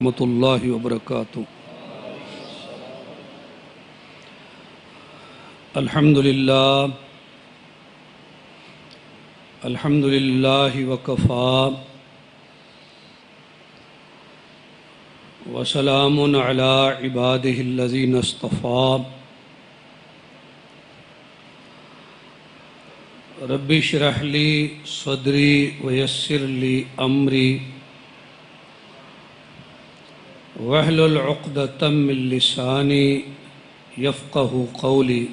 ورحمۃ اللہ وبرکاتہ۔ الحمد للہ وکفا وسلام علی عبادہ الذین اصطفیٰ۔ رب اشرح لی صدری ویسر لی امری واحلل عقدۃ من لسانی یفقہوا قولی۔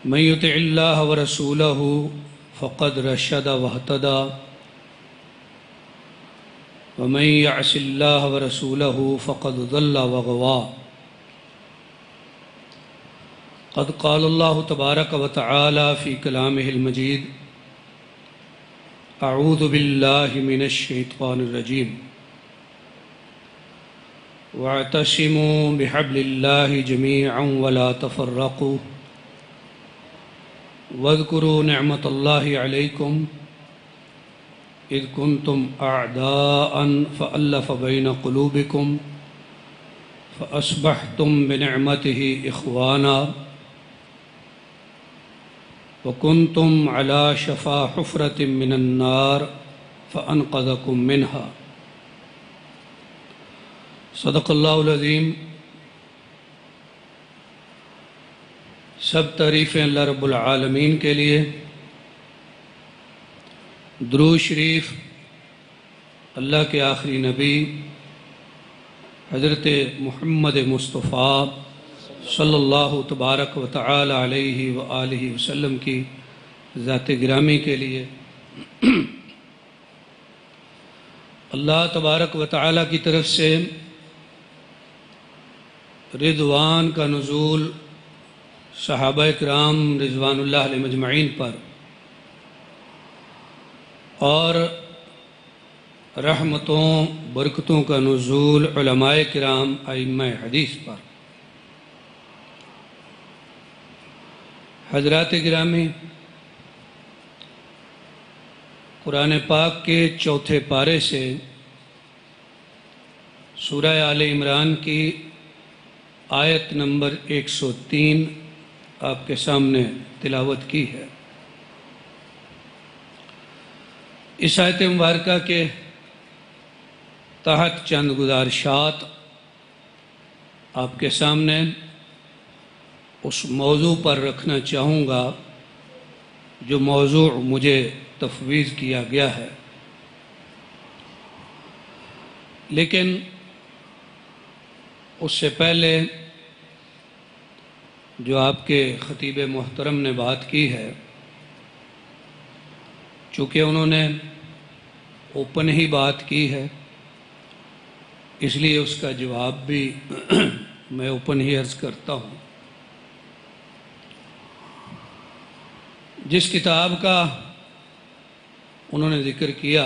من یطع اللہ ورسولہ فقد رشد واہتدی ومن یعص اللہ ورسولہ فقد ضل وغوی۔ قد قال اللہ تبارک وتعالی فی کلامہ المجید: اعوذ باللہ من الشیطان الرجیم۔ واعتصموا بحبل اللہ جمیعا ولا تفرقوا واذکروا نعمت اللہ علیکم اذ کنتم اعداء فألف بین قلوبکم فأصبحتم بنعمتہ اخوانا وکنتم علی شفا حفرۃ من النار فانقذکم منہا۔ صدق اللہ العظیم۔ سب تعریفیں اللہ رب العالمین کے لیے۔ درود شریف اللہ کے آخری نبی حضرت محمد مصطفیٰ صلی اللہ تبارک و تعالی علیہ وآلہ وسلم کی ذات گرامی کے لیے۔ اللہ تبارک و تعالی کی طرف سے رضوان کا نزول صحابہ کرام رضوان اللہ علیہ مجمعین پر، اور رحمتوں برکتوں کا نزول علماء کرام ائمہ حدیث پر۔ حضرات گرامی، قرآن پاک کے چوتھے پارے سے سورہ آل عمران کی آیت نمبر 103 آپ کے سامنے تلاوت کی ہے۔ اس آیت مبارکہ کے تحت چند گزارشات آپ کے سامنے اس موضوع پر رکھنا چاہوں گا جو موضوع مجھے تفویض کیا گیا ہے، لیکن اس سے پہلے جو آپ کے خطیب محترم نے بات کی ہے، چونکہ انہوں نے اوپن ہی بات کی ہے، اس لیے اس کا جواب بھی میں اوپن ہی عرض کرتا ہوں۔ جس کتاب کا انہوں نے ذکر کیا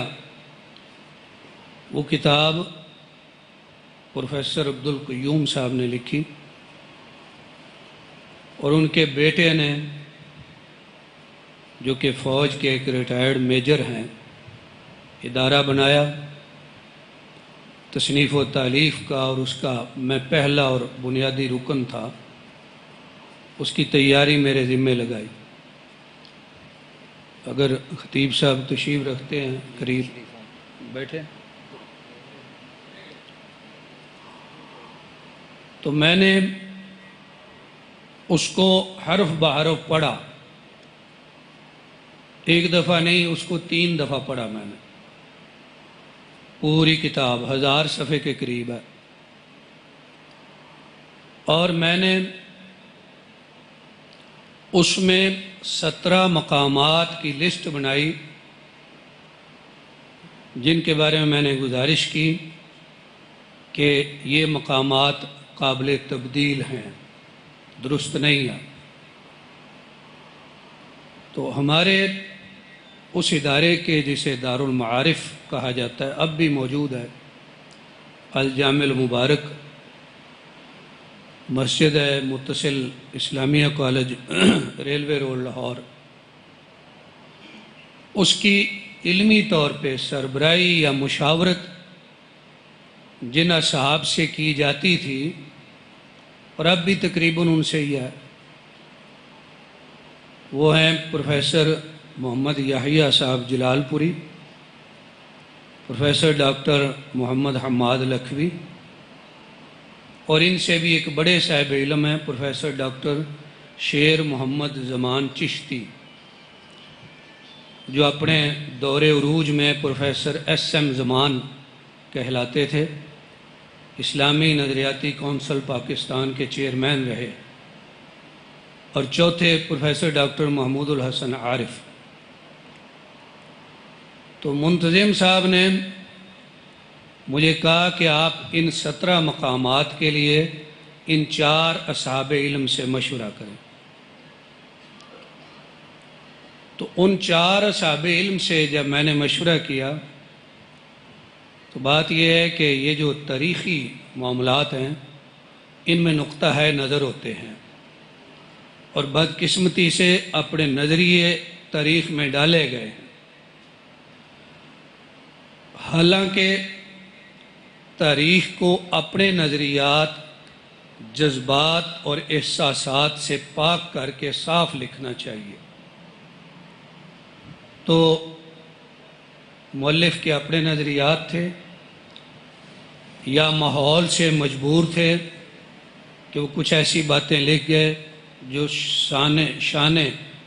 وہ کتاب پروفیسر عبدالقیوم صاحب نے لکھی، اور ان کے بیٹے نے جو کہ فوج کے ایک ریٹائرڈ میجر ہیں، ادارہ بنایا تصنیف و تالیف کا، اور اس کا میں پہلا اور بنیادی رکن تھا۔ اس کی تیاری میرے ذمہ لگائی۔ اگر خطیب صاحب تشریف رکھتے ہیں قریب بیٹھے، تو میں نے اس کو حرف بحرف پڑھا، ایک دفعہ نہیں، اس کو 3 دفعہ پڑھا میں نے۔ پوری کتاب 1000 صفحے کے قریب ہے، اور میں نے اس میں 17 مقامات کی لسٹ بنائی جن کے بارے میں نے گزارش کی کہ یہ مقامات قابل تبدیل ہیں، درست نہیں ہے۔ تو ہمارے اس ادارے کے جسے دارالمعارف کہا جاتا ہے، اب بھی موجود ہے، الجامع المبارک مسجد ہے، متصل اسلامیہ کالج ریلوے روڈ لاہور، اس کی علمی طور پہ سربراہی یا مشاورت جن اصحاب سے کی جاتی تھی اور اب بھی تقریباً ان سے ہی ہے، وہ ہیں پروفیسر محمد یحییٰ صاحب جلال پوری، پروفیسر ڈاکٹر محمد حماد لکھوی، اور ان سے بھی ایک بڑے صاحب علم ہیں پروفیسر ڈاکٹر شیر محمد زمان چشتی، جو اپنے دور عروج میں پروفیسر ایس ایم زمان کہلاتے تھے، اسلامی نظریاتی کونسل پاکستان کے چیئرمین رہے، اور چوتھے پروفیسر ڈاکٹر محمود الحسن عارف۔ تو منتظم صاحب نے مجھے کہا کہ آپ ان 17 مقامات کے لیے ان 4 اصحاب علم سے مشورہ کریں۔ تو ان 4 اصحاب علم سے جب میں نے مشورہ کیا تو بات یہ ہے کہ یہ جو تاریخی معاملات ہیں ان میں نقطہ ہے نظر ہوتے ہیں، اور بدقسمتی سے اپنے نظریے تاریخ میں ڈالے گئے ہیں، حالانکہ تاریخ کو اپنے نظریات، جذبات اور احساسات سے پاک کر کے صاف لکھنا چاہیے۔ تو مؤلف کے اپنے نظریات تھے یا ماحول سے مجبور تھے کہ وہ کچھ ایسی باتیں لکھ گئے جو شان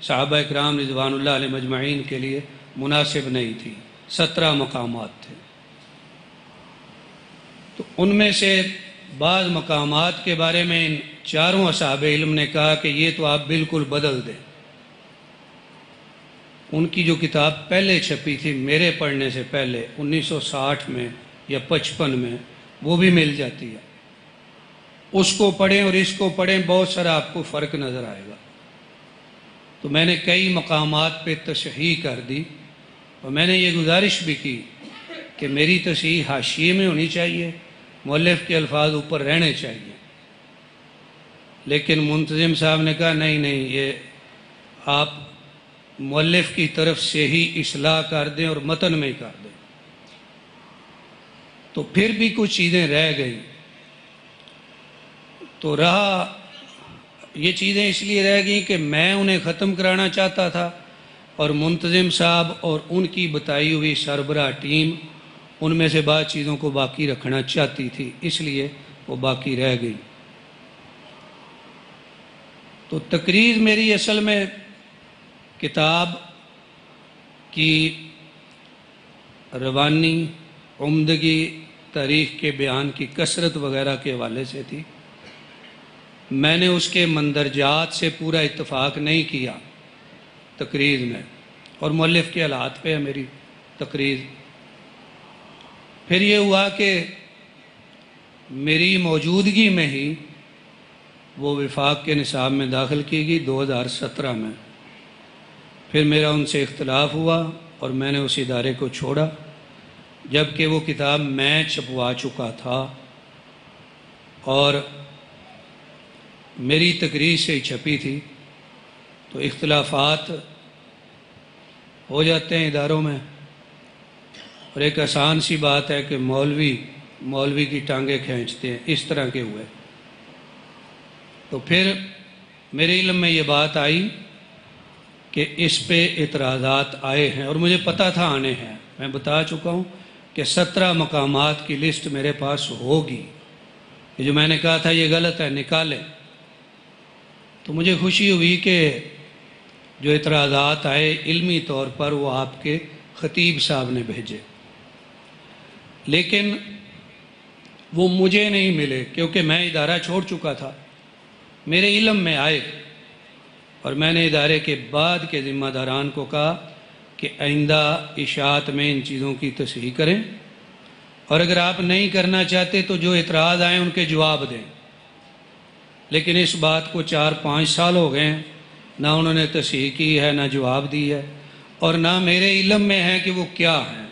صحابہ اکرام رضوان اللہ علیہ مجمعین کے لیے مناسب نہیں تھی۔ 17 مقامات تھے، تو ان میں سے بعض مقامات کے بارے میں ان 4 اصحاب علم نے کہا کہ یہ تو آپ بالکل بدل دیں۔ ان کی جو کتاب پہلے چھپی تھی میرے پڑھنے سے پہلے 1960 میں یا 55 میں، وہ بھی مل جاتی ہے، اس کو پڑھیں اور اس کو پڑھیں، بہت سارا آپ کو فرق نظر آئے گا۔ تو میں نے کئی مقامات پہ تصحیح کر دی، اور میں نے یہ گزارش بھی کی کہ میری تصحیح حاشیے میں ہونی چاہیے، مؤلف کے الفاظ اوپر رہنے چاہیے، لیکن منتظم صاحب نے کہا نہیں، یہ آپ مؤلف کی طرف سے ہی اصلاح کر دیں اور متن میں ہی کر دیں۔ تو پھر بھی کچھ چیزیں رہ گئیں، تو یہ چیزیں اس لیے رہ گئیں کہ میں انہیں ختم کرانا چاہتا تھا، اور منتظم صاحب اور ان کی بتائی ہوئی سربراہ ٹیم ان میں سے بعض چیزوں کو باقی رکھنا چاہتی تھی، اس لیے وہ باقی رہ گئی۔ تو تقریر میری اصل میں کتاب کی روانی، عمدگی، تاریخ کے بیان کی کثرت وغیرہ کے حوالے سے تھی۔ میں نے اس کے مندرجات سے پورا اتفاق نہیں کیا تقریر میں، اور مؤلف کے حالات پہ ہے میری تقریر۔ پھر یہ ہوا کہ میری موجودگی میں ہی وہ وفاق کے نصاب میں داخل کی گئی 2017 میں۔ پھر میرا ان سے اختلاف ہوا اور میں نے اس ادارے کو چھوڑا، جبکہ وہ کتاب میں چھپوا چکا تھا اور میری تقریر سے ہی چھپی تھی۔ تو اختلافات ہو جاتے ہیں اداروں میں، اور ایک آسان سی بات ہے کہ مولوی کی ٹانگیں کھینچتے ہیں، اس طرح کے ہوئے۔ تو پھر میرے علم میں یہ بات آئی کہ اس پہ اعتراضات آئے ہیں، اور مجھے پتہ تھا آنے ہیں، میں بتا چکا ہوں کہ 17 مقامات کی لسٹ میرے پاس ہوگی، کہ جو میں نے کہا تھا یہ غلط ہے نکالیں۔ تو مجھے خوشی ہوئی کہ جو اعتراضات آئے علمی طور پر وہ آپ کے خطیب صاحب نے بھیجے، لیکن وہ مجھے نہیں ملے کیونکہ میں ادارہ چھوڑ چکا تھا، میرے علم میں آئے، اور میں نے ادارے کے بعد کے ذمہ داران کو کہا کہ آئندہ اشاعت میں ان چیزوں کی تصحیح کریں، اور اگر آپ نہیں کرنا چاہتے تو جو اعتراض آئیں ان کے جواب دیں۔ لیکن اس بات کو 4-5 سال ہو گئے ہیں، نہ انہوں نے تصحیح کی ہے، نہ جواب دی ہے، اور نہ میرے علم میں ہے کہ وہ کیا ہیں۔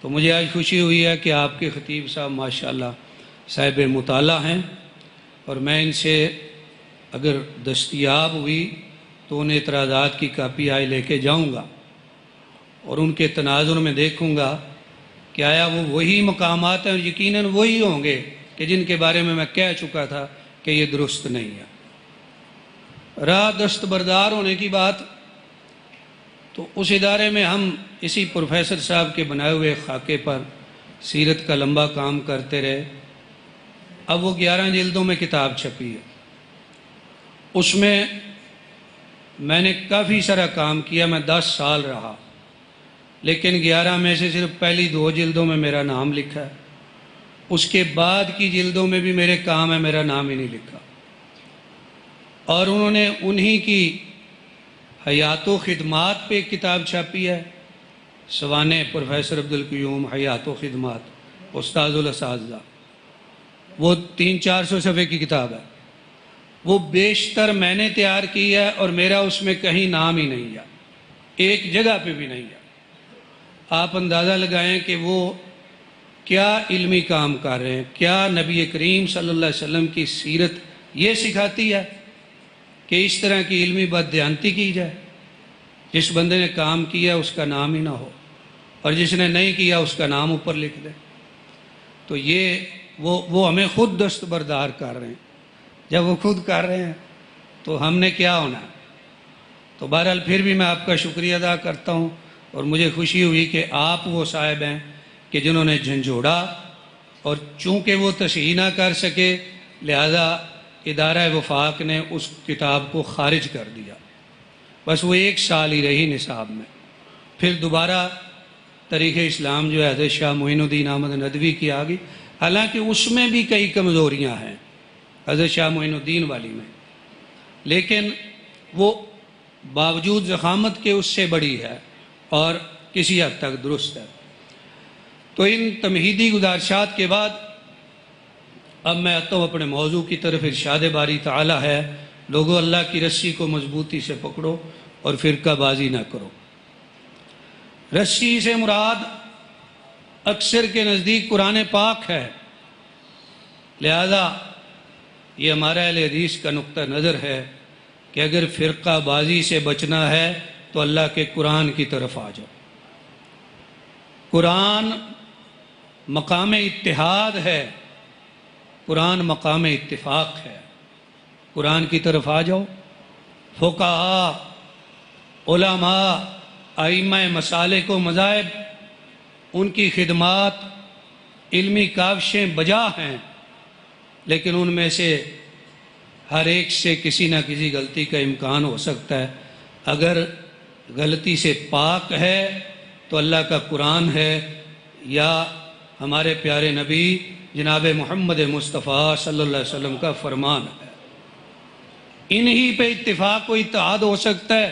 تو مجھے آج خوشی ہوئی ہے کہ آپ کے خطیب صاحب ماشاءاللہ صاحب مطالعہ ہیں، اور میں ان سے اگر دستیاب ہوئی تو ان اعتراضات کی کاپی آج لے کے جاؤں گا۔ اور ان کے تناظر میں دیکھوں گا کہ آیا وہ وہی مقامات ہیں اور یقیناً وہی ہوں گے کہ جن کے بارے میں کہہ چکا تھا کہ یہ درست نہیں ہے۔ راہ دستبردار ہونے کی بات، تو اس ادارے میں ہم اسی پروفیسر صاحب کے بنائے ہوئے خاکے پر سیرت کا لمبا کام کرتے رہے۔ اب وہ 11 جلدوں میں کتاب چھپی ہے، اس میں نے کافی سارا کام کیا، میں 10 سال رہا، لیکن 11 میں سے صرف پہلی 2 جلدوں میں میرا نام لکھا ہے، اس کے بعد کی جلدوں میں بھی میرے کام ہے، میرا نام ہی نہیں لکھا۔ اور انہوں نے انہی کی حیات و خدمات پہ ایک کتاب چھاپی ہے، سوانح پروفیسر عبدالقیوم حیات و خدمات، استاذ الاساتذہ، وہ 300-400 صفحے کی کتاب ہے، وہ بیشتر میں نے تیار کی ہے اور میرا اس میں کہیں نام ہی نہیں ہے، ایک جگہ پہ بھی نہیں ہے۔ آپ اندازہ لگائیں کہ وہ کیا علمی کام کر رہے ہیں، کیا نبی کریم صلی اللہ علیہ وسلم کی سیرت یہ سکھاتی ہے کہ اس طرح کی علمی بددیانتی کی جائے؟ جس بندے نے کام کیا اس کا نام ہی نہ ہو، اور جس نے نہیں کیا اس کا نام اوپر لکھ دے۔ تو یہ وہ ہمیں خود دستبردار کر رہے ہیں۔ جب وہ خود کر رہے ہیں تو ہم نے کیا ہونا ہے؟ تو بہرحال پھر بھی میں آپ کا شکریہ ادا کرتا ہوں، اور مجھے خوشی ہوئی کہ آپ وہ صاحب ہیں کہ جنہوں نے جھنجھوڑا، اور چونکہ وہ تصحیح نہ کر سکے لہذا ادارہ وفاق نے اس کتاب کو خارج کر دیا، بس وہ 1 سال ہی رہی نصاب میں۔ پھر دوبارہ تاریخ اسلام جو ہے حضرت شاہ معین الدین احمد ندوی کی آ گئی، حالانکہ اس میں بھی کئی کمزوریاں ہیں حضرت شاہ معین الدین والی میں، لیکن وہ باوجود ضخامت کے اس سے بڑی ہے اور کسی حد تک درست ہے۔ تو ان تمہیدی گزارشات کے بعد اب میں آتا ہوں اپنے موضوع کی طرف۔ ارشاد باری تعالی ہے، لوگو اللہ کی رسی کو مضبوطی سے پکڑو اور فرقہ بازی نہ کرو۔ رسی سے مراد اکثر کے نزدیک قرآن پاک ہے، لہذا یہ ہمارا اہل حدیث کا نقطہ نظر ہے کہ اگر فرقہ بازی سے بچنا ہے تو اللہ کے قرآن کی طرف آ جاؤ۔ قرآن مقام اتحاد ہے، قرآن مقام اتفاق ہے، قرآن کی طرف آ جاؤ۔ فقہاء، علماء، ائمہ مسالک و مذاہب، ان کی خدمات علمی کاوشیں بجا ہیں، لیکن ان میں سے ہر ایک سے کسی نہ کسی غلطی کا امکان ہو سکتا ہے۔ اگر غلطی سے پاک ہے تو اللہ کا قرآن ہے یا ہمارے پیارے نبی جناب محمد مصطفیٰ صلی اللہ علیہ وسلم کا فرمان ہے۔ انہی پہ اتفاق و اتحاد ہو سکتا ہے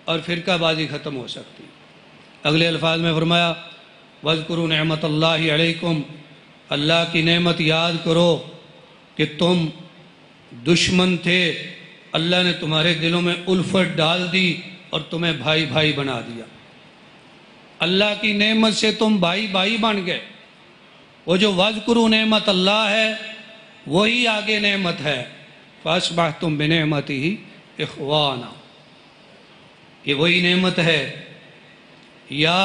اور فرقہ بازی ختم ہو سکتی ہے۔ اگلے الفاظ میں فرمایا وَاذْكُرُوا نِعْمَتَ اللَّهِ عَلَيْكُمْ، اللہ کی نعمت یاد کرو کہ تم دشمن تھے، اللہ نے تمہارے دلوں میں الفت ڈال دی اور تمہیں بھائی بھائی بنا دیا۔ اللہ کی نعمت سے تم بھائی بھائی بن گئے۔ وہ جو وَاذْكُرُوا نعمت اللہ ہے وہی آگے نعمت ہے، فَأَصْبَحْتُمْ بِنِعْمَتِهِ إِخْوَانًا، یہ وہی نعمت ہے۔ یا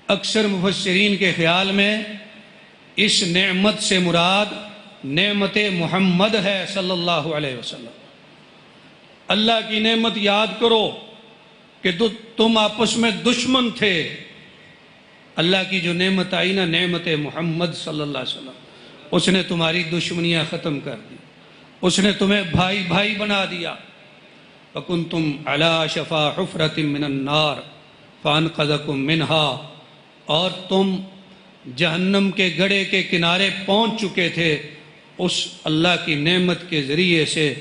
اکثر مفسرین کے خیال میں اس نعمت سے مراد نعمت محمد ہے صلی اللہ علیہ وسلم۔ اللہ کی نعمت یاد کرو کہ تم آپس میں دشمن تھے، اللہ کی جو نعمت آئی نا، نعمت محمد صلی اللہ علیہ وسلم، اس نے تمہاری دشمنیاں ختم کر دی، اس نے تمہیں بھائی بھائی بنا دیا۔ وَكُنْتُمْ عَلَى شَفَا حُفْرَةٍ مِّنَ النَّارِ فَأَنْقَذَكُم مِّنْهَا، اور تم جہنم کے گڑھے کے کنارے پہنچ چکے تھے، اس اللہ کی نعمت کے ذریعے سے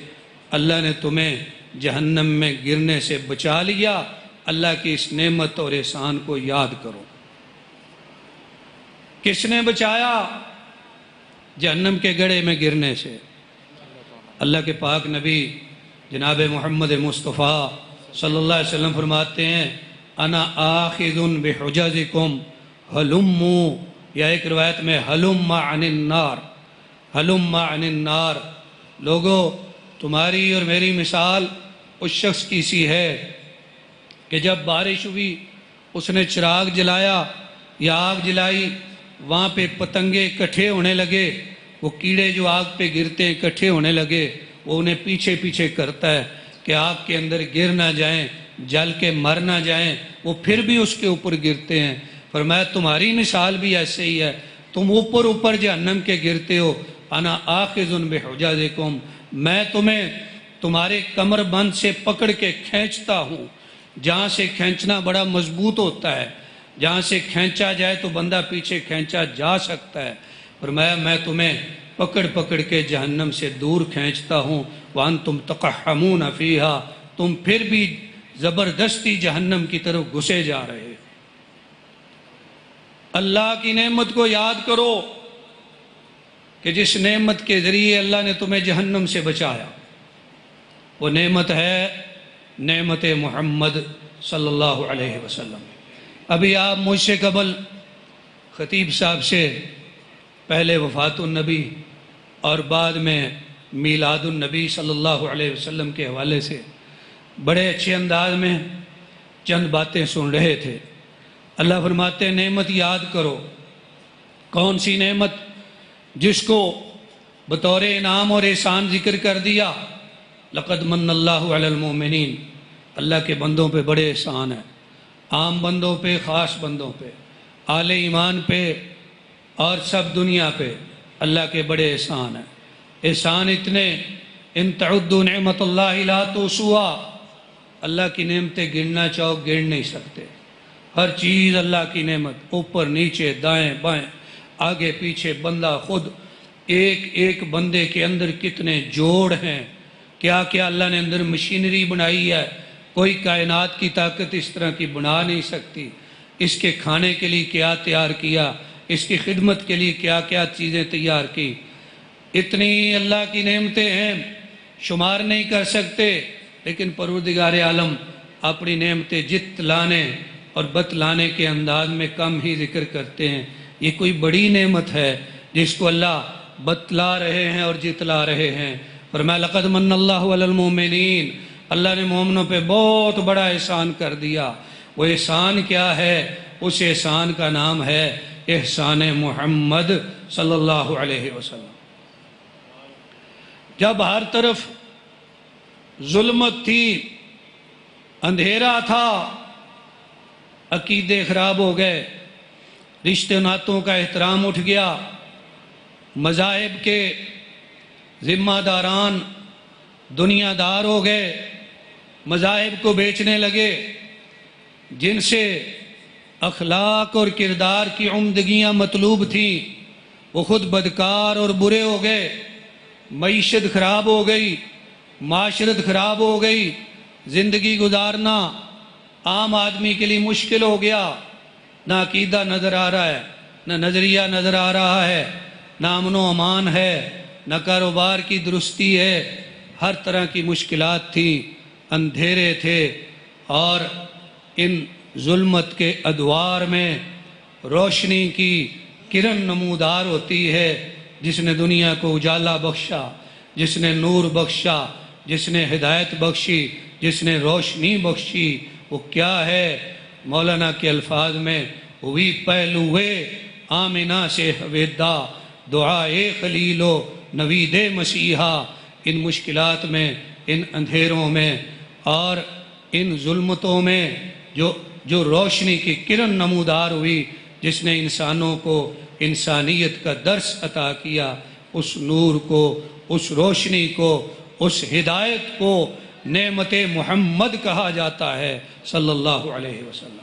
اللہ نے تمہیں جہنم میں گرنے سے بچا لیا۔ اللہ کی اس نعمت اور احسان کو یاد کرو۔ کس نے بچایا جہنم کے گڑھے میں گرنے سے؟ اللہ کے پاک نبی جناب محمد مصطفیٰ صلی اللہ علیہ وسلم فرماتے ہیں انا آخذ بحجزکم ہلموا، یا ایک روایت میں ہلم عن النار، ہلم عن النار، لوگو تمہاری اور میری مثال اس شخص کی سی ہے کہ جب بارش ہوئی اس نے چراغ جلایا یا آگ جلائی، وہاں پہ پتنگے اکٹھے ہونے لگے، وہ کیڑے جو آگ پہ گرتے ہیں اکٹھے ہونے لگے، وہ انہیں پیچھے پیچھے کرتا ہے کہ آگ کے اندر گر نہ جائیں، جل کے مر نہ جائیں، وہ پھر بھی اس کے اوپر گرتے ہیں۔ فرمایا تمہاری مثال بھی ایسے ہی ہے، تم اوپر اوپر جہنم کے گرتے ہو، انا آخذ بحجازکم، میں تمہیں تمہارے کمر بند سے پکڑ کے کھینچتا ہوں۔ جہاں سے کھینچنا بڑا مضبوط ہوتا ہے، جہاں سے کھینچا جائے تو بندہ پیچھے کھینچا جا سکتا ہے۔ فرمایا میں تمہیں پکڑ پکڑ کے جہنم سے دور کھینچتا ہوں، وانتم تقحمون فیہا، تم پھر بھی زبردستی جہنم کی طرف گھسے جا رہے ہو۔ اللہ کی نعمت کو یاد کرو کہ جس نعمت کے ذریعے اللہ نے تمہیں جہنم سے بچایا، وہ نعمت ہے نعمت محمد صلی اللہ علیہ وسلم۔ ابھی آپ مجھ سے قبل خطیب صاحب سے پہلے وفات النبی اور بعد میں میلاد النبی صلی اللہ علیہ وسلم کے حوالے سے بڑے اچھے انداز میں چند باتیں سن رہے تھے۔ اللہ فرماتے ہیں نعمت یاد کرو۔ کون سی نعمت؟ جس کو بطور انعام اور احسان ذکر کر دیا، لقد من اللہ علی المؤمنین، اللہ کے بندوں پہ بڑے احسان ہیں، عام بندوں پہ، خاص بندوں پہ، اہل ایمان پہ اور سب دنیا پہ اللہ کے بڑے احسان ہیں۔ احسان اتنے، ان تعدوا نعمت اللہ لا تحصوها، اللہ کی نعمتیں گننا چاہو گن نہیں سکتے۔ ہر چیز اللہ کی نعمت، اوپر نیچے دائیں بائیں آگے پیچھے، بندہ خود، ایک ایک بندے کے اندر کتنے جوڑ ہیں، کیا کیا اللہ نے اندر مشینری بنائی ہے، کوئی کائنات کی طاقت اس طرح کی بنا نہیں سکتی۔ اس کے کھانے کے لیے کیا تیار کیا، اس کی خدمت کے لیے کیا کیا چیزیں تیار کی، اتنی اللہ کی نعمتیں ہیں شمار نہیں کر سکتے۔ لیکن پروردگار عالم اپنی نعمتیں جتلانے اور بتلانے کے انداز میں کم ہی ذکر کرتے ہیں۔ یہ کوئی بڑی نعمت ہے جس کو اللہ بتلا رہے ہیں اور جتلا رہے ہیں۔ فرمایا لقد من اللہ علی المؤمنین، اللہ نے مومنوں پہ بہت بڑا احسان کر دیا۔ وہ احسان کیا ہے؟ اس احسان کا نام ہے احسان محمد صلی اللہ علیہ وسلم۔ جب ہر طرف ظلمت تھی، اندھیرا تھا، عقیدے خراب ہو گئے، رشتے ناتوں کا احترام اٹھ گیا، مذاہب کے ذمہ داران دنیا دار ہو گئے، مذاہب کو بیچنے لگے، جن سے اخلاق اور کردار کی عمدگیاں مطلوب تھیں، وہ خود بدکار اور برے ہو گئے، معیشت خراب ہو گئی، معاشرت خراب ہو گئی، زندگی گزارنا عام آدمی کے لیے مشکل ہو گیا۔ نہ عقیدہ نظر آ رہا ہے، نہ نظریہ نظر آ رہا ہے، نہ امن و امان ہے، نہ کاروبار کی درستی ہے، ہر طرح کی مشکلات تھیں، اندھیرے تھے۔ اور ان ظلمت کے ادوار میں روشنی کی کرن نمودار ہوتی ہے، جس نے دنیا کو اجالا بخشا، جس نے نور بخشا، جس نے ہدایت بخشی، جس نے روشنی بخشی، وہ کیا ہے؟ مولانا کے الفاظ میں ہوئی پہلوے آمنہ سے حویدہ، دعائے خلیلو نوید مسیحا۔ ان مشکلات میں، ان اندھیروں میں اور ان ظلمتوں میں جو روشنی کی کرن نمودار ہوئی، جس نے انسانوں کو انسانیت کا درس عطا کیا، اس نور کو، اس روشنی کو، اس ہدایت کو نعمت محمد کہا جاتا ہے صلی اللہ علیہ وسلم۔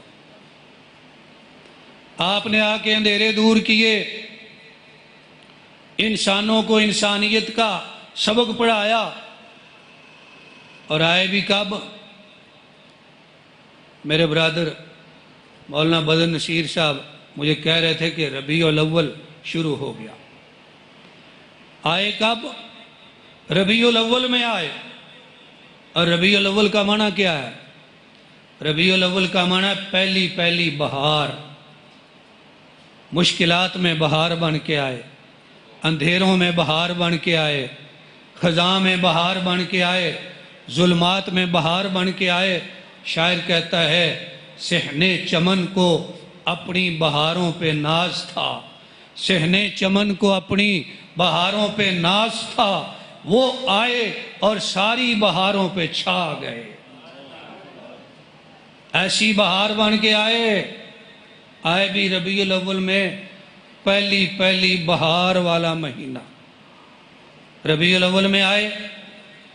آپ نے آ کے اندھیرے دور کیے، انسانوں کو انسانیت کا سبق پڑھایا، اور آئے بھی کب؟ میرے برادر مولانا بدر نصیر صاحب مجھے کہہ رہے تھے کہ ربیع الاول شروع ہو گیا۔ آئے کب؟ ربیع الاول میں آئے۔ اور ربیع الاول کا معنی کیا ہے؟ ربیع الاول کا معنی پہلی پہلی بہار۔ مشکلات میں بہار بن کے آئے، اندھیروں میں بہار بن کے آئے، خزاں میں بہار بن کے آئے، ظلمات میں بہار بن کے آئے، شاعر کہتا ہے صحنے چمن کو اپنی بہاروں پہ ناز تھا، صحنے چمن کو اپنی بہاروں پہ ناز تھا، وہ آئے اور ساری بہاروں پہ چھا گئے۔ ایسی بہار بن کے آئے بھی ربیع الاول میں، پہلی بہار والا مہینہ ربیع الاول میں آئے۔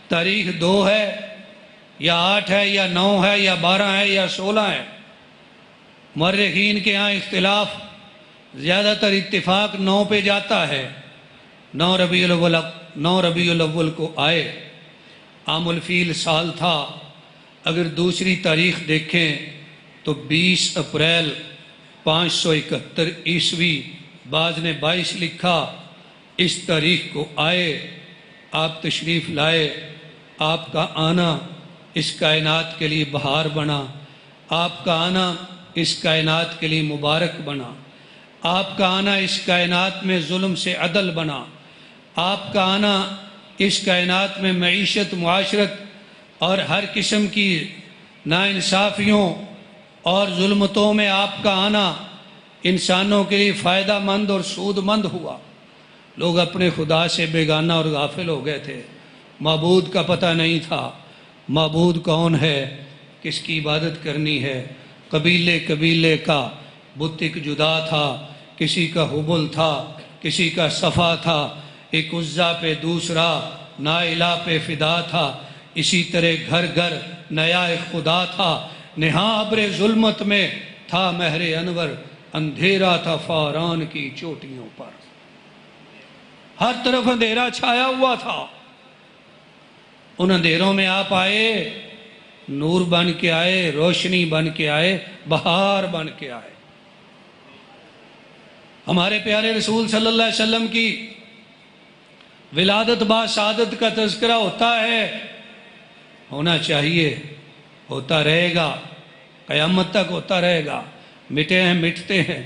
تاریخ 2 ہے یا 8 ہے یا 9 ہے یا 12 ہے یا 16 ہے، مورخین کے ہاں اختلاف، زیادہ تر اتفاق 9 پہ جاتا ہے۔ 9 ربیع الاول کو آئے، عام الفیل سال تھا۔ اگر دوسری تاریخ دیکھیں تو 20 اپریل 571 عیسوی، بعض نے 22 لکھا۔ اس تاریخ کو آئے، آپ تشریف لائے، آپ کا آنا اس کائنات کے لیے بہار بنا، آپ کا آنا اس کائنات کے لیے مبارک بنا، آپ کا آنا اس کائنات میں ظلم سے عدل بنا، آپ کا آنا اس کائنات میں معیشت، معاشرت اور ہر قسم کی ناانصافیوں اور ظلمتوں میں آپ کا آنا انسانوں کے لیے فائدہ مند اور سود مند ہوا۔ لوگ اپنے خدا سے بیگانہ اور غافل ہو گئے تھے، معبود کا پتہ نہیں تھا، معبود کون ہے، کس کی عبادت کرنی ہے۔ قبیلے کا بت ایک جدا تھا، کسی کا حبل تھا، کسی کا صفا تھا، ایک عزا پہ دوسرا نائلہ پہ فدا تھا، اسی طرح گھر گھر نیا ایک خدا تھا۔ نہاں ابر ظلمت میں تھا مہر انور، اندھیرا تھا فاران کی چوٹیوں پر، ہر طرف اندھیرا چھایا ہوا تھا۔ ان اندھیروں میں آپ آئے، نور بن کے آئے، روشنی بن کے آئے، بہار بن کے آئے۔ ہمارے پیارے رسول صلی اللہ علیہ وسلم کی ولادت با سعادت کا تذکرہ ہوتا ہے، ہونا چاہیے، ہوتا رہے گا، قیامت تک ہوتا رہے گا۔ مٹے ہیں مٹتے ہیں،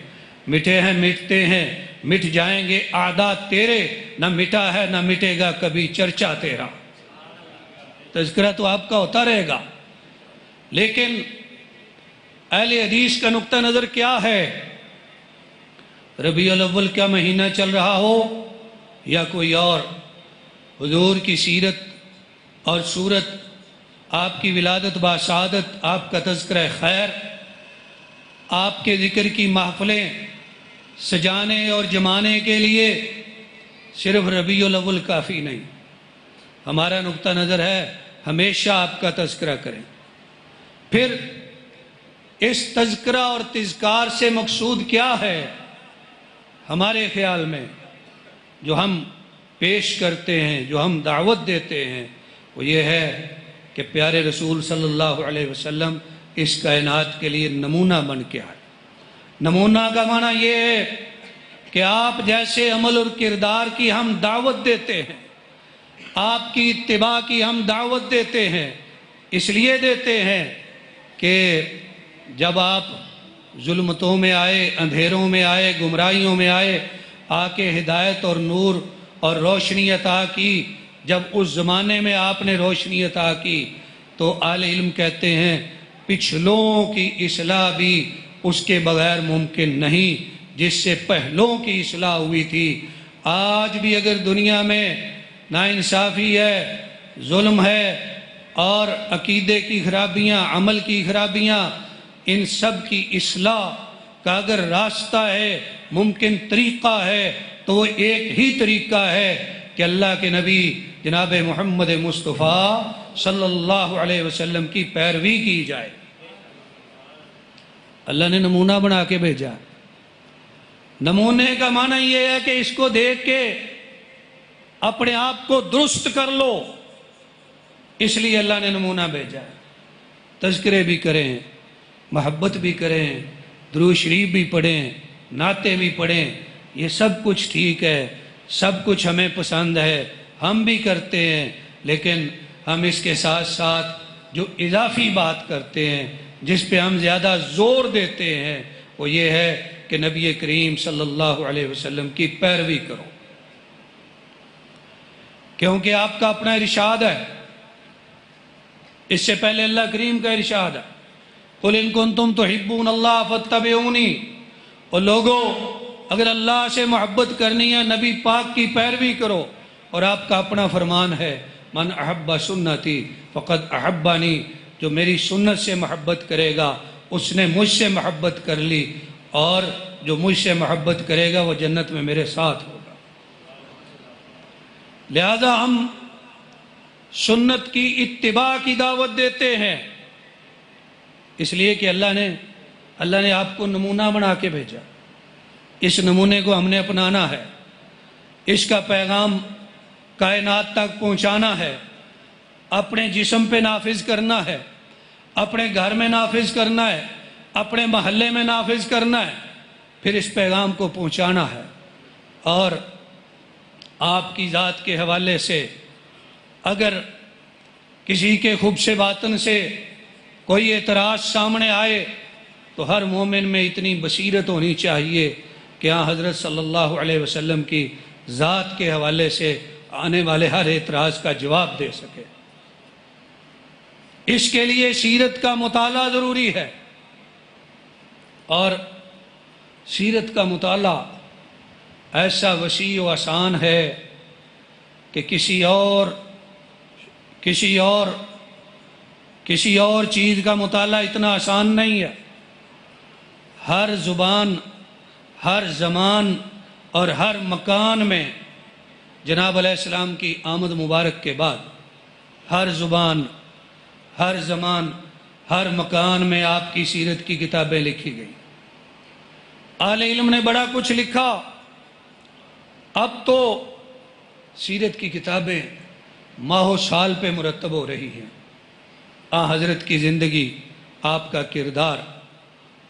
مٹے ہیں مٹتے ہیں، مٹ جائیں گے اعداء تیرے، نہ مٹا ہے نہ مٹے گا کبھی چرچا تیرا۔ تذکرہ تو آپ کا ہوتا رہے گا، لیکن اہل حدیث کا نقطہ نظر کیا ہے؟ ربیع الاول کا مہینہ چل رہا ہو یا کوئی اور، حضور کی سیرت اور صورت، آپ کی ولادت با سعادت، آپ کا تذکرہ خیر، آپ کے ذکر کی محفلیں سجانے اور جمانے کے لیے صرف ربیع الاول کافی نہیں۔ ہمارا نقطہ نظر ہے ہمیشہ آپ کا تذکرہ کریں۔ پھر اس تذکرہ اور تذکار سے مقصود کیا ہے؟ ہمارے خیال میں جو ہم پیش کرتے ہیں، جو ہم دعوت دیتے ہیں، وہ یہ ہے کہ پیارے رسول صلی اللہ علیہ وسلم اس کائنات کے لیے نمونہ بن کے آئے۔ نمونہ کا معنی یہ ہے کہ آپ جیسے عمل اور کردار کی ہم دعوت دیتے ہیں، آپ کی اتباع کی ہم دعوت دیتے ہیں، اس لیے دیتے ہیں کہ جب آپ ظلمتوں میں آئے، اندھیروں میں آئے، گمراہیوں میں آئے، آ کے ہدایت اور نور اور روشنی عطا کی، جب اس زمانے میں آپ نے روشنی عطا کی تو اہل علم کہتے ہیں پچھلوں کی اصلاح بھی اس کے بغیر ممکن نہیں جس سے پہلوں کی اصلاح ہوئی تھی۔ آج بھی اگر دنیا میں ناانصافی ہے، ظلم ہے اور عقیدے کی خرابیاں، عمل کی خرابیاں، ان سب کی اصلاح کا اگر راستہ ہے، ممکن طریقہ ہے، تو وہ ایک ہی طریقہ ہے کہ اللہ کے نبی جناب محمد مصطفیٰ صلی اللہ علیہ وسلم کی پیروی کی جائے۔ اللہ نے نمونہ بنا کے بھیجا۔ نمونے کا معنی یہ ہے کہ اس کو دیکھ کے اپنے آپ کو درست کر لو، اس لیے اللہ نے نمونہ بھیجا۔ تذکرے بھی کریں، محبت بھی کریں، درود شریف بھی پڑھیں، نعتیں بھی پڑھیں، یہ سب کچھ ٹھیک ہے، سب کچھ ہمیں پسند ہے، ہم بھی کرتے ہیں، لیکن ہم اس کے ساتھ ساتھ جو اضافی بات کرتے ہیں، جس پہ ہم زیادہ زور دیتے ہیں، وہ یہ ہے کہ نبی کریم صلی اللہ علیہ وسلم کی پیروی کرو، کیونکہ آپ کا اپنا ارشاد ہے اس سے پہلے اللہ کریم کا ارشاد ہے، قُلْ إِن كُنتُمْ تُحِبُّونَ اللَّهَ فَاتَّبِعُونِي، اور لوگو اگر اللہ سے محبت کرنی ہے نبی پاک کی پیروی کرو، اور آپ کا اپنا فرمان ہے من احب سنتی فقد احبانی، جو میری سنت سے محبت کرے گا اس نے مجھ سے محبت کر لی، اور جو مجھ سے محبت کرے گا وہ جنت میں میرے ساتھ ہوگا۔ لہذا ہم سنت کی اتباع کی دعوت دیتے ہیں، اس لیے کہ اللہ نے آپ کو نمونہ بنا کے بھیجا، اس نمونے کو ہم نے اپنانا ہے، اس کا پیغام کائنات تک پہنچانا ہے، اپنے جسم پہ نافذ کرنا ہے، اپنے گھر میں نافذ کرنا ہے، اپنے محلے میں نافذ کرنا ہے، پھر اس پیغام کو پہنچانا ہے۔ اور آپ کی ذات کے حوالے سے اگر کسی کے خبث باطن سے کوئی اعتراض سامنے آئے تو ہر مومن میں اتنی بصیرت ہونی چاہیے کہ ہاں حضرت صلی اللہ علیہ وسلم کی ذات کے حوالے سے آنے والے ہر اعتراض کا جواب دے سکے۔ اس کے لیے سیرت کا مطالعہ ضروری ہے، اور سیرت کا مطالعہ ایسا وسیع و آسان ہے کہ کسی اور چیز کا مطالعہ اتنا آسان نہیں ہے۔ ہر زبان، ہر زمان اور ہر مکان میں جناب علیہ السلام کی آمد مبارک کے بعد ہر زبان، ہر زمان، ہر مکان میں آپ کی سیرت کی کتابیں لکھی گئیں۔ اہل علم نے بڑا کچھ لکھا، اب تو سیرت کی کتابیں ماہ و سال پہ مرتب ہو رہی ہیں۔ حضرت کی زندگی، آپ کا کردار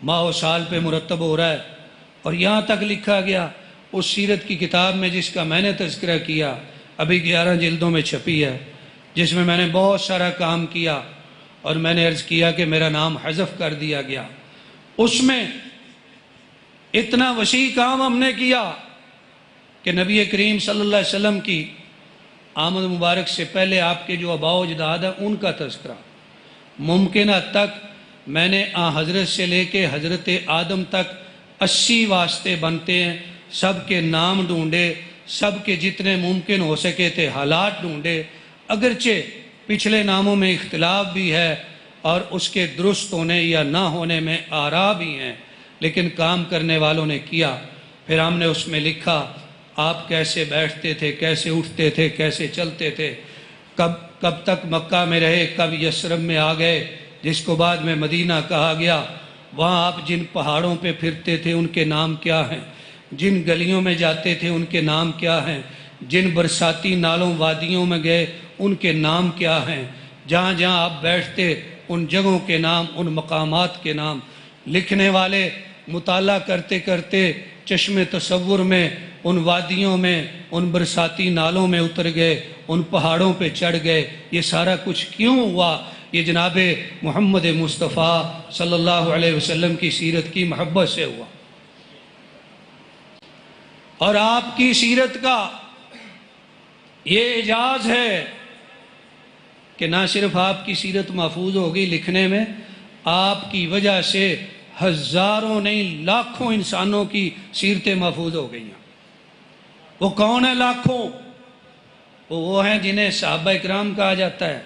ماہ و سال پہ مرتب ہو رہا ہے، اور یہاں تک لکھا گیا اس سیرت کی کتاب میں جس کا میں نے تذکرہ کیا، ابھی 11 جلدوں میں چھپی ہے، جس میں نے بہت سارا کام کیا، اور میں نے عرض کیا کہ میرا نام حذف کر دیا گیا۔ اس میں اتنا وسیع کام ہم نے کیا کہ نبی کریم صلی اللہ علیہ وسلم کی آمد مبارک سے پہلے آپ کے جو آباء و اجداد ہیں ان کا تذکرہ، ممکنہ تک میں نے حضرت سے لے کے حضرت آدم تک 80 واسطے بنتے ہیں، سب کے نام ڈھونڈے، سب کے جتنے ممکن ہو سکے تھے حالات ڈھونڈے، اگرچہ پچھلے ناموں میں اختلاف بھی ہے اور اس کے درست ہونے یا نہ ہونے میں آراء بھی ہیں، لیکن کام کرنے والوں نے کیا۔ پھر ہم نے اس میں لکھا آپ کیسے بیٹھتے تھے، کیسے اٹھتے تھے، کیسے چلتے تھے، کب تک مکہ میں رہے، کب یثرب میں آ گئے جس کو بعد میں مدینہ کہا گیا، وہاں آپ جن پہاڑوں پہ پھرتے تھے ان کے نام کیا ہیں، جن گلیوں میں جاتے تھے ان کے نام کیا ہیں، جن برساتی نالوں وادیوں میں گئے ان کے نام کیا ہیں، جہاں جہاں آپ بیٹھتے ان جگہوں کے نام، ان مقامات کے نام۔ لکھنے والے مطالعہ کرتے کرتے چشم تصور میں ان وادیوں میں، ان برساتی نالوں میں اتر گئے، ان پہاڑوں پہ چڑھ گئے۔ یہ سارا کچھ کیوں ہوا؟ یہ جناب محمد مصطفیٰ صلی اللہ علیہ وسلم کی سیرت کی محبت سے ہوا۔ اور آپ کی سیرت کا یہ اعجاز ہے کہ نہ صرف آپ کی سیرت محفوظ ہوگی لکھنے میں، آپ کی وجہ سے ہزاروں نہیں لاکھوں انسانوں کی سیرتیں محفوظ ہو گئی ہیں۔ وہ کون ہیں لاکھوں؟ وہ ہیں جنہیں صحابہ اکرام کہا جاتا ہے،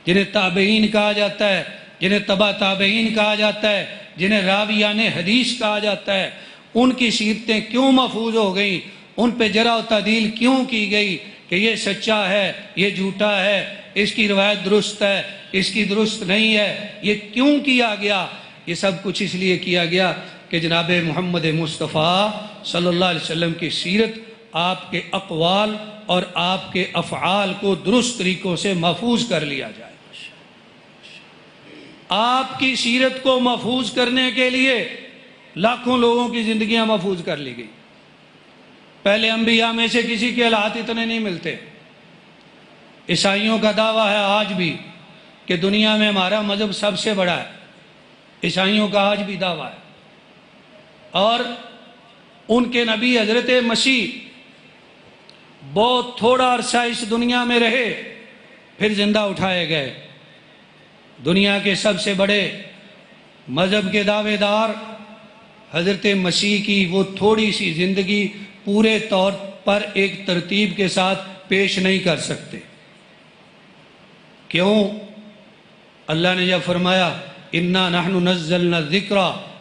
جنہیں تابعین کہا جاتا ہے، جنہیں تبع تابعین کہا جاتا ہے، جنہیں راویان حدیث کہا جاتا ہے۔ ان کی سیرتیں کیوں محفوظ ہو گئیں؟ ان پہ جرح و تعدیل کیوں کی گئی کہ یہ سچا ہے، یہ جھوٹا ہے، اس کی روایت درست ہے، اس کی درست نہیں ہے؟ یہ کیوں کیا گیا؟ یہ سب کچھ اس لیے کیا گیا کہ جناب محمد مصطفیٰ صلی اللہ علیہ وسلم کی سیرت، آپ کے اقوال اور آپ کے افعال کو درست طریقوں سے محفوظ کر لیا جائے۔ آپ کی سیرت کو محفوظ کرنے کے لیے لاکھوں لوگوں کی زندگیاں محفوظ کر لی گئی۔ پہلے انبیاء میں سے کسی کے حالات اتنے نہیں ملتے۔ عیسائیوں کا دعویٰ ہے آج بھی کہ دنیا میں ہمارا مذہب سب سے بڑا ہے، عیسائیوں کا آج بھی دعویٰ ہے۔ اور ان کے نبی حضرت مسیح بہت تھوڑا عرصہ اس دنیا میں رہے، پھر زندہ اٹھائے گئے۔ دنیا کے سب سے بڑے مذہب کے دعوے دار حضرت مسیح کی وہ تھوڑی سی زندگی پورے طور پر ایک ترتیب کے ساتھ پیش نہیں کر سکتے۔ کیوں؟ اللہ نے جب فرمایا اِنَّا نَحْنُ نَزَّلْنَا الذِّكْرَ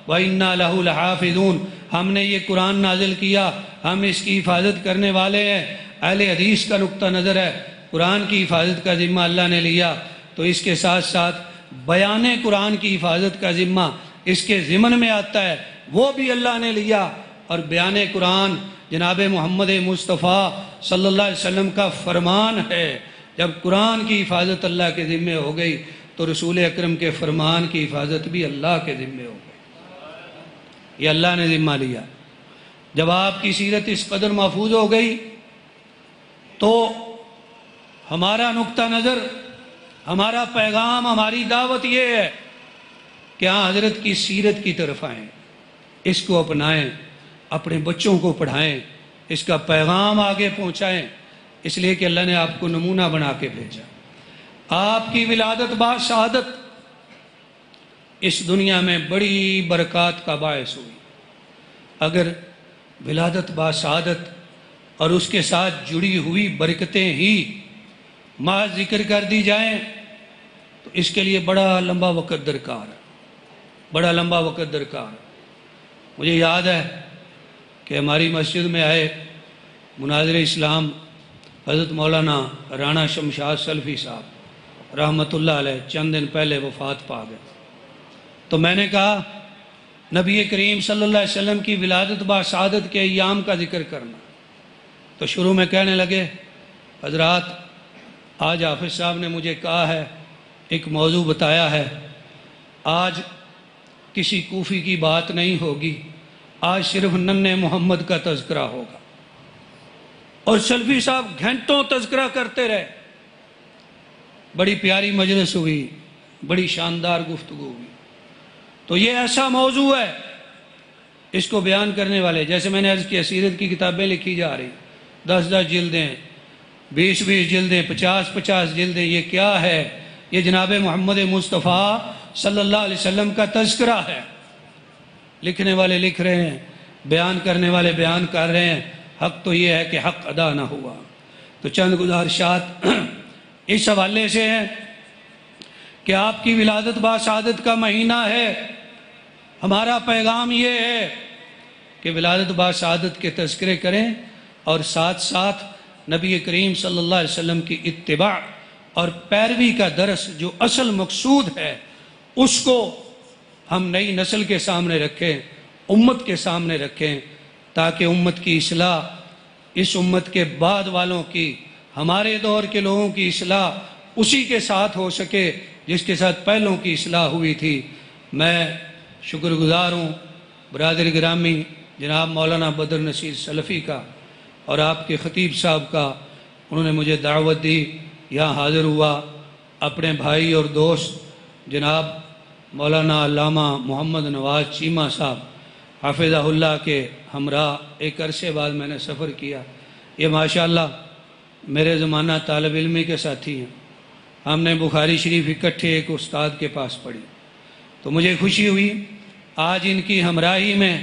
وَإِنَّا لَهُ لَحَافِظُونَ، ہم نے یہ قرآن نازل کیا، ہم اس کی حفاظت کرنے والے ہیں۔ اہل حدیث کا نقطہ نظر ہے، قرآن کی حفاظت کا ذمہ اللہ نے لیا، تو اس کے ساتھ ساتھ بیان قرآن کی حفاظت کا ذمہ اس کے ضمن میں آتا ہے، وہ بھی اللہ نے لیا۔ اور بیان قرآن جناب محمد مصطفیٰ صلی اللہ علیہ وسلم کا فرمان ہے۔ جب قرآن کی حفاظت اللہ کے ذمے ہو گئی تو رسول اکرم کے فرمان کی حفاظت بھی اللہ کے ذمے ہو گئی، یہ اللہ نے ذمہ لیا۔ جب آپ کی سیرت اس قدر محفوظ ہو گئی تو ہمارا نقطہ نظر، ہمارا پیغام، ہماری دعوت یہ ہے کہ ہاں حضرت کی سیرت کی طرف آئیں، اس کو اپنائیں، اپنے بچوں کو پڑھائیں، اس کا پیغام آگے پہنچائیں، اس لیے کہ اللہ نے آپ کو نمونہ بنا کے بھیجا۔ آپ کی ولادت با شہادت اس دنیا میں بڑی برکات کا باعث ہوئی۔ اگر ولادت با شہادت اور اس کے ساتھ جڑی ہوئی برکتیں ہی محض ذکر کر دی جائیں تو اس کے لیے بڑا لمبا وقت درکار ہے، بڑا لمبا وقت درکار ہے۔ مجھے یاد ہے کہ ہماری مسجد میں آئے مناظر اسلام حضرت مولانا رانا شمشاد سلفی صاحب رحمۃ اللہ علیہ، چند دن پہلے وفات پا گئے۔ تو میں نے کہا نبی کریم صلی اللہ علیہ وسلم کی ولادت با شہادت کے ایام کا ذکر کرنا، تو شروع میں کہنے لگے حضرات آج حافظ صاحب نے مجھے کہا ہے، ایک موضوع بتایا ہے، آج کسی کوفی کی بات نہیں ہوگی، آج صرف ننھے محمد کا تذکرہ ہوگا۔ اور سلفی صاحب گھنٹوں تذکرہ کرتے رہے، بڑی پیاری مجلس ہوئی، بڑی شاندار گفتگو ہوئی۔ تو یہ ایسا موضوع ہے، اس کو بیان کرنے والے، جیسے میں نے عرض کیا سیرت کی کتابیں لکھی جا رہی، 10 جلدیں، 20 جلدیں، 50 جلدیں، یہ کیا ہے؟ یہ جناب محمد مصطفیٰ صلی اللہ علیہ وسلم کا تذکرہ ہے۔ لکھنے والے لکھ رہے ہیں، بیان کرنے والے بیان کر رہے ہیں، حق تو یہ ہے کہ حق ادا نہ ہوا۔ تو چند گزارشات اس حوالے سے ہیں کہ آپ کی ولادت با شہادت کا مہینہ ہے، ہمارا پیغام یہ ہے کہ ولادت با شہادت کے تذکرے کریں اور ساتھ ساتھ نبی کریم صلی اللہ علیہ وسلم کی اتباع اور پیروی کا درس جو اصل مقصود ہے اس کو ہم نئی نسل کے سامنے رکھیں، امت کے سامنے رکھیں، تاکہ امت کی اصلاح، اس امت کے بعد والوں کی، ہمارے دور کے لوگوں کی اصلاح اسی کے ساتھ ہو سکے جس کے ساتھ پہلوں کی اصلاح ہوئی تھی۔ میں شکر گزار ہوں برادر گرامی جناب مولانا بدر نصیر سلفی کا اور آپ کے خطیب صاحب کا، انہوں نے مجھے دعوت دی، یہاں حاضر ہوا۔ اپنے بھائی اور دوست جناب مولانا علامہ محمد نواز چیمہ صاحب حافظہ اللہ کے ہمراہ ایک عرصے بعد میں نے سفر کیا۔ یہ ماشاءاللہ میرے زمانہ طالب علمی کے ساتھی ہیں، ہم نے بخاری شریف اکٹھے ایک استاد کے پاس پڑھی، تو مجھے خوشی ہوئی آج ان کی ہمراہی میں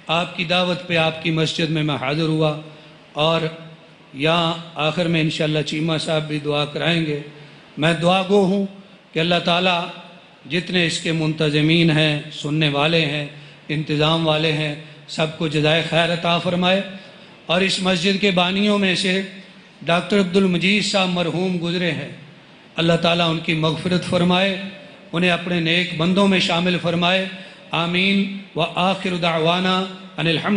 آپ کی دعوت پہ آپ کی مسجد میں حاضر ہوا، اور یہاں آخر میں انشاءاللہ چیمہ صاحب بھی دعا کرائیں گے۔ میں دعا گو ہوں کہ اللہ تعالیٰ جتنے اس کے منتظمین ہیں، سننے والے ہیں، انتظام والے ہیں، سب کو جزائے خیر عطا فرمائے۔ اور اس مسجد کے بانیوں میں سے ڈاکٹر عبدالمجید صاحب مرحوم گزرے ہیں، اللہ تعالیٰ ان کی مغفرت فرمائے، انہیں اپنے نیک بندوں میں شامل فرمائے، آمین۔ وآخر دعوانا ان الحمد